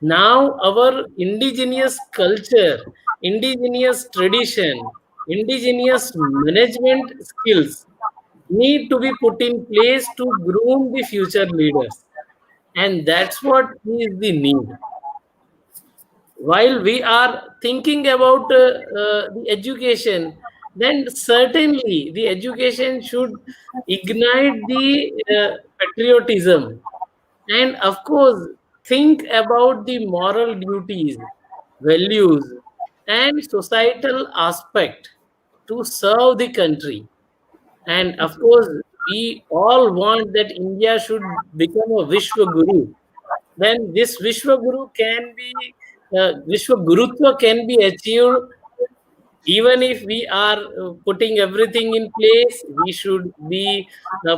Now our indigenous culture, indigenous tradition, indigenous management skills need to be put in place to groom the future leaders, and that's what is the need. While we are thinking about the education, then certainly the education should ignite the patriotism, and of course think about the moral duties, values, and societal aspect to serve the country. And of course, we all want that India should become a Vishwa Guru. Then this Vishwa Guru can be, Vishwa Gurutva can be achieved even if we are putting everything in place. We should be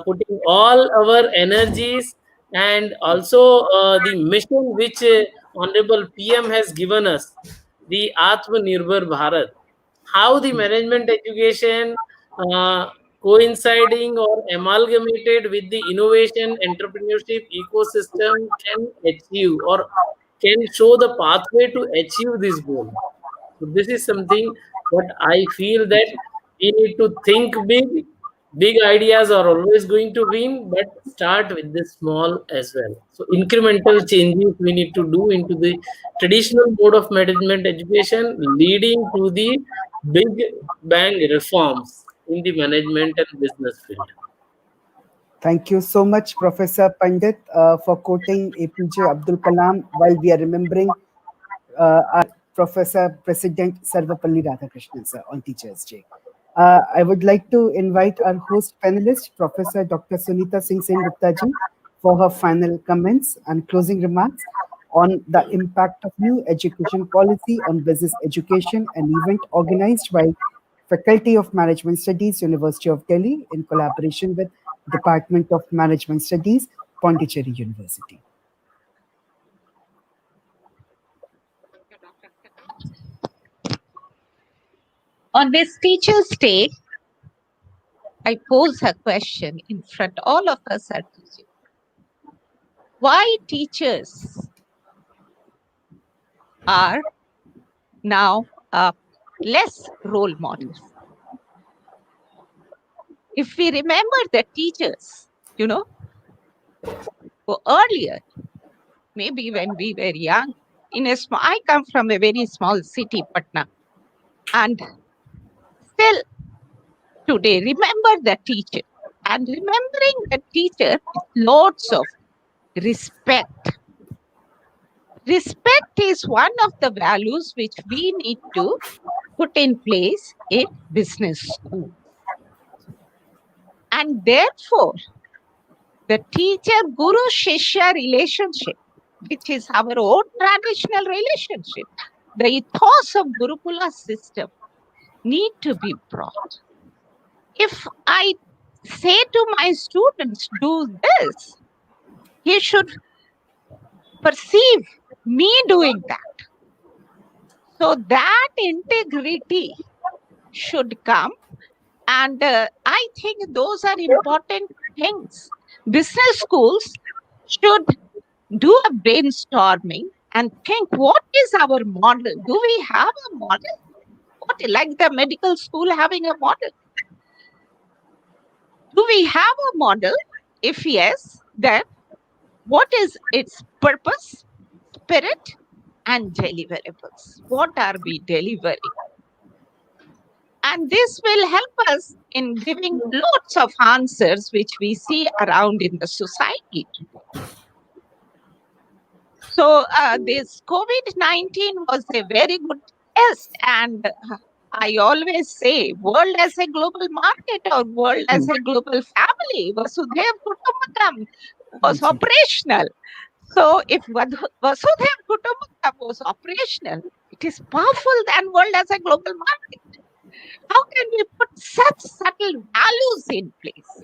putting all our energies, and also the mission which Honorable PM has given us, the Atmanirbhar Bharat, how the management education uh, coinciding or amalgamated with the innovation entrepreneurship ecosystem can achieve or can show the pathway to achieve this goal. So this is something what I feel that we need to think big. Big ideas are always going to win, but start with the small as well. So incremental changes we need to do into the traditional mode of management education, leading to the big bang reforms in the management and business field. Thank you so much, Professor Pandit, for quoting APJ Abdul Kalam while we are remembering our Professor President Sarvapalli Radhakrishnan sir on Teachers' Day. I would like to invite our host panelist, Professor Dr. Sunita Singh Gupta ji, for her final comments and closing remarks on the impact of new education policy on business education, an event organized by Faculty of Management Studies, University of Delhi, in collaboration with Department of Management Studies, Pondicherry University. On this Teachers' Day, I pose a question in front all of us at teaching. Why teachers? are now less role models. If we remember the teachers, earlier, maybe when we were young, I come from a very small city, Patna, and still today, remember the teacher. And remembering the teacher with lots of respect. Respect is one of the values which we need to put in place in business school. And therefore, the teacher-guru-shishya relationship, which is our own traditional relationship, the ethos of Gurukula system need to be brought. If I say to my students, do this, he should perceive me doing that. So that integrity should come. And I think those are important things. Business schools should do a brainstorming and think, what is our model? Do we have a model? Like the medical school having a model? Do we have a model? If yes, then what is its purpose, spirit, and deliverables? What are we delivering? And this will help us in giving lots of answers which we see around in the society today. So this COVID-19 was a very good test. And I always say, world as a global market or world as a global family, Vasudhaiv Kutumbakam was operational. So if Vasudhaiv Kutumbakam was operational, it is powerful than world as a global market. How can we put such subtle values in place?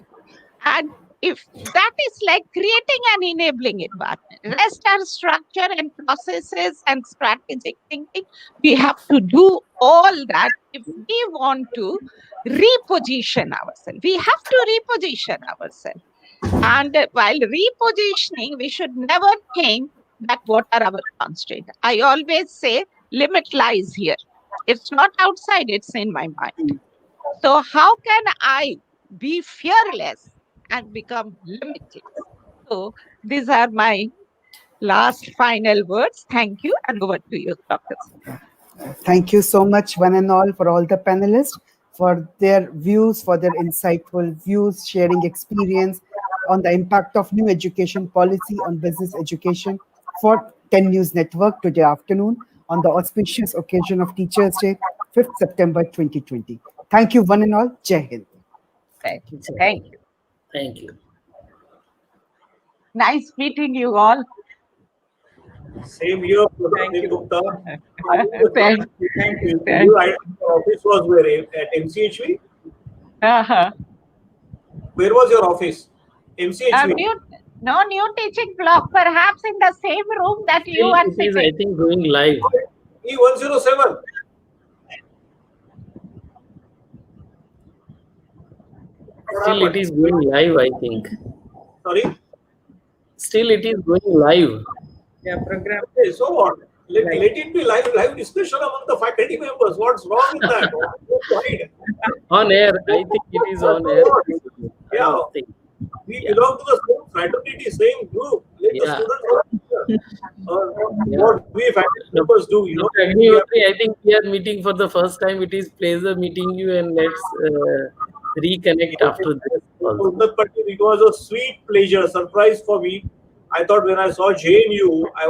And if that is like creating an enabling environment, rest our structure and processes and strategic thinking, we have to do all that if we want to reposition ourselves. We have to reposition ourselves. And while repositioning, we should never think that what are our constraints. I always say limit lies here. It's not outside, it's in my mind. So how can I be fearless and become limitless? So these are my last final words. Thank you, and over to you, Dr. Thank you so much, one and all, for all the panelists, for their views, for their insightful views, sharing experience on the impact of new education policy on business education for 10 News Network today afternoon on the auspicious occasion of Teachers' Day, 5th September 2020. Thank you, one and all. Jai Hind. Thank you. Thank you. Nice meeting you all. Same here, Thank you. Gupta. Thank you. Your office was where? At MCHV? Where was your office? MCHV? New teaching block, perhaps in the same room that you are It is, sitting. I think, going live. E107. Still, it is going live, I think. Sorry? Still, it is going live. Yeah, program. Okay, so what? Let it be live discussion among the faculty members. What's wrong with that? On air, I think it is on air. Yeah. We belong to the same fraternity, same group. Let the students what we faculty members do. I think we are meeting for the first time. It is pleasure meeting you, and let's reconnect after this. It was a sweet pleasure, surprise for me. I thought when I saw JNU, I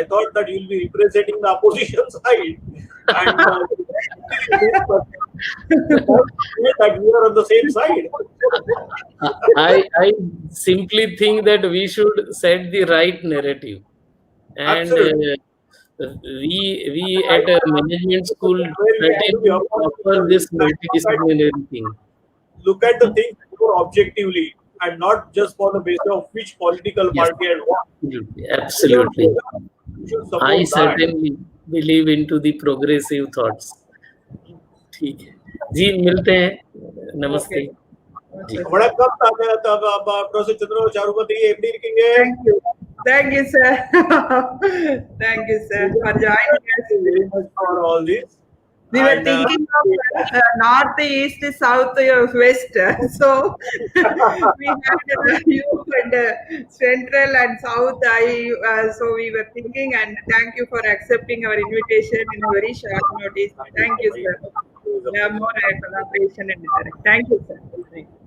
thought that you'll be representing the opposition side, and that we are on the same side. I simply think that we should set the right narrative, and we at a management school certainly offer this multidisciplinary thing. Look at the things more objectively, and not just for the basis of which political party and what. Absolutely. I certainly believe into the progressive thoughts. ठीक है जी, मिलते हैं. नमस्ते. वणक्कम professor चंद्र चारुमती, எப்படி இருக்கீங்க? Thank you, sir. Thank you, sir, for joining us. Thank you very much for all this. We were And, thinking of north, east, south, west. So we had you and central and south. So we were thinking, and thank you for accepting our invitation in a very short notice. Thank you, sir. it was a We have pleasure. more collaboration and interaction. Thank you, sir. Thank you.